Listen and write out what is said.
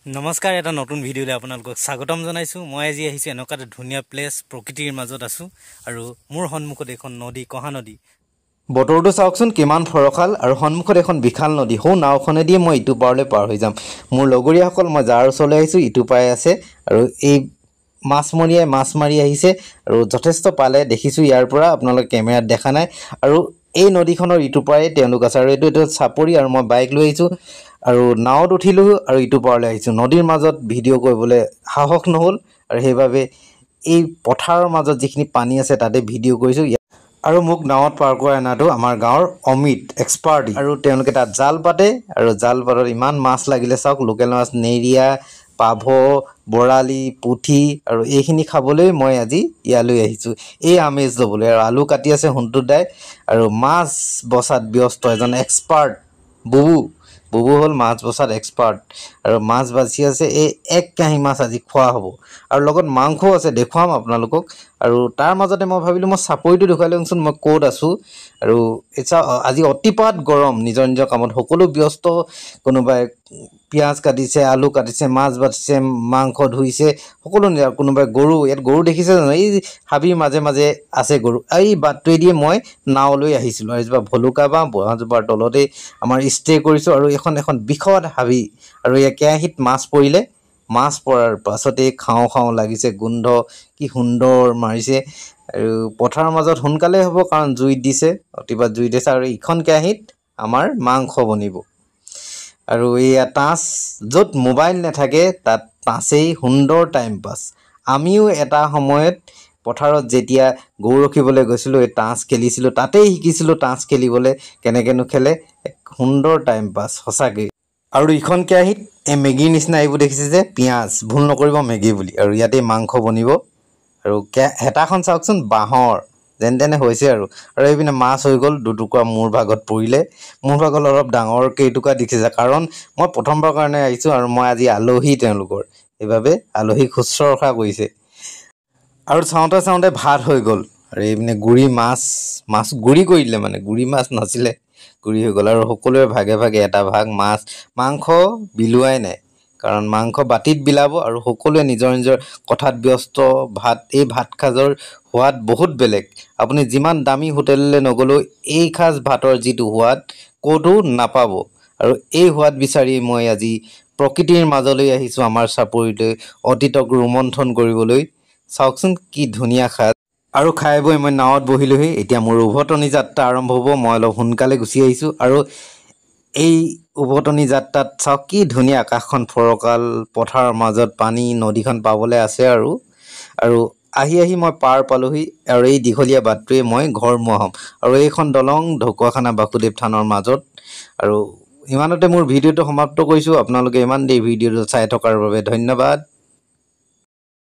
নমস্কাৰ এটা নতুন ভিডিঅ'লৈ আপোনালোকক স্বাগতম জনাইছো। মই আজি আহিছো এনেকুৱা এটা ধুনীয়া প্লেচ, প্ৰকৃতিৰ মাজত আছো আৰু মোৰ সন্মুখত এখন নদী, কহা নদী। বতৰটো চাওকচোন কিমান ফৰকাল আৰু সন্মুখত এখন বিশাল নদী। সৌ নাওখনেদি মই ইটো পাৰলৈ পাৰ হৈ যাম। মোৰ লগৰীয়াসকল মই যাৰ ওচৰলৈ আহিছো ইটো পাৰে আছে আৰু এই মাছমৰীয়াই মাছ মাৰি আহিছে আৰু যথেষ্ট পালে দেখিছো ইয়াৰ পৰা, আপোনালোকে কেমেৰাত দেখা নাই। আৰু এই নদীখনৰ ইটো পাৰে তেওঁলোক আছে আৰু এইটো চাপৰি আৰু মই বাইক লৈ আহিছো আৰু নাৱত উঠিলো আৰু ইটো পাৰলৈ আহিছো। নদীৰ মাজত ভিডিঅ' কৰিবলৈ সাহস নহ'ল আৰু সেইবাবে এই পথাৰৰ মাজত যিখিনি পানী আছে তাতে ভিডিঅ' কৰিছো। আৰু মোক নাৱত পাৰ কৰাই অনাটো আমাৰ গাঁৱৰ অমিত এক্সপাৰ্ট, আৰু তেওঁলোকে তাত জাল পাতে আৰু জাল পাতত ইমান মাছ লাগিলে চাওক, লোকেল মাছ, নেৰিয়া, পাভ, বৰালি, পুঠি আৰু এইখিনি খাবলৈ মই আজি ইয়ালৈ আহিছোঁ, এই আমেজ ল'বলৈ। আৰু আলু কাটি আছে সোণটোত দাই আৰু মাছ বচাত ব্যস্ত এজন এক্সপাৰ্ট বুবু হ'ল মাছ বচাত এক্সপাৰ্ট আৰু মাছ বাছি আছে। এই এক কাঁহী মাছ আজি খোৱা হ'ব আৰু লগত মাংসও আছে, দেখুৱাম আপোনালোকক। আৰু তাৰ মাজতে মই ভাবিলোঁ মই চাপৰিটো দেখুৱাই লওঁচোন মই ক'ত আছোঁ। আৰু আজি অতিপাত গৰম, নিজৰ নিজৰ কামত সকলো ব্যস্ত। কোনোবাই পিঁয়াজ কাটিছে, আলু কাটিছে, মাছ বাচিছে, মাংস ধুইছে, সকলো নিজৰ। কোনোবাই গৰু, ইয়াত গৰু দেখিছে জানো? এই হাবিৰ মাজে মাজে আছে গৰু। এই বাটটোৱেদিয়ে মই নাওলৈ আহিছিলোঁ আৰু এজোপা ভলুকা বাঁহ, বাঁহজোপাৰ তলতেই আমাৰ ষ্টে' কৰিছোঁ। আৰু এখন বিষদ হাবি আৰু এই কেৰাহীত মাছ পৰিলে, মাছ পৰাৰ পাছতেই খাওঁ লাগিছে, গোন্ধ কি সুন্দৰ মাৰিছে। আৰু পথাৰৰ মাজত সোনকালে হ'ব কাৰণ জুইত দিছে, অতিপাত জুই দিছে। আৰু ইখন কেৰাহীত আমাৰ মাংস বনিব আৰু এয়া টাচ, য'ত মোবাইল নাথাকে তাত টাচেই সুন্দৰ টাইম পাছ। আমিও এটা সময়ত পথাৰত যেতিয়া গৰু ৰখিবলৈ গৈছিলোঁ এই টাচ খেলিছিলোঁ, তাতেই শিকিছিলোঁ টাচ খেলিবলৈ, কেনেকৈনো খেলে। এক সুন্দৰ টাইম পাছ সঁচাকৈ। আৰু ইখন কেৰাহীত এই মেগীৰ নিচিনা এইবোৰ দেখিছে যে পিঁয়াজ, ভুল নকৰিব মেগী বুলি। আৰু ইয়াতেই মাংস বনিব আৰু হেতাখন চাওকচোন বাঁহৰ, যেন তেনে হৈছে। আৰু এইপিনে মাছ হৈ গ'ল, দুটুকুৰা মোৰ ভাগত পৰিলে। মোৰ ভাগত অলপ ডাঙৰকৈ এটুকুৰা দেখিছে কাৰণ মই প্ৰথমবাৰৰ কাৰণে আহিছোঁ আৰু মই আজি আলহী তেওঁলোকৰ, সেইবাবে আলহীক শুশ্ৰূষা কৰিছে। আৰু চাওঁতে ভাত হৈ গ'ল আৰু এইপিনে গুৰি মাছ গুৰি কৰি দিলে, মানে গুৰি মাছ নাছিলে, গুৰি হৈ গ'ল। আৰু সকলোৰে ভাগে ভাগে এটা ভাগ মাংস বিলোৱাই নাই কাৰণ মাংস বাতিত বিলাব আৰু সকলোৱে নিজৰ নিজৰ কথাত ব্যস্ত। এই ভাত সাজৰ সোৱাদ বহুত বেলেগ। আপুনি যিমান দামী হোটেললৈ নগ'লেও এই সাজ ভাতৰ যিটো সোৱাদ ক'তো নাপাব। আৰু এই সোৱাদ বিচাৰি মই আজি প্ৰকৃতিৰ মাজলৈ আহিছোঁ, আমাৰ চাপৰিলৈ, অতীতক ৰোমন্থন কৰিবলৈ। চাওকচোন কি ধুনীয়া সাজ। আৰু খাই বৈ মই নাৱত বহিলোহি। এতিয়া মোৰ উভতনি যাত্ৰা আৰম্ভ হ'ব। মই অলপ সোনকালে গুচি আহিছোঁ আৰু এই উভতনি যাত্ৰাত চাওক কি ধুনীয়া, আকাশখন ফৰকাল, পথাৰৰ মাজত পানী, নদীখন পাবলৈ আছে। আৰু আহি মই পাৰ পালোহি আৰু এই দীঘলীয়া বাটটোৱে মই ঘৰমুৱা হ'ম। আৰু এইখন দলং ঢকুৱাখানা বাসুদেৱ থানৰ মাজত। আৰু ইমানতে মোৰ ভিডিঅ'টো সমাপ্ত কৰিছোঁ। আপোনালোকে ইমান দেৰি ভিডিঅ'টো চাই থকাৰ বাবে ধন্যবাদ।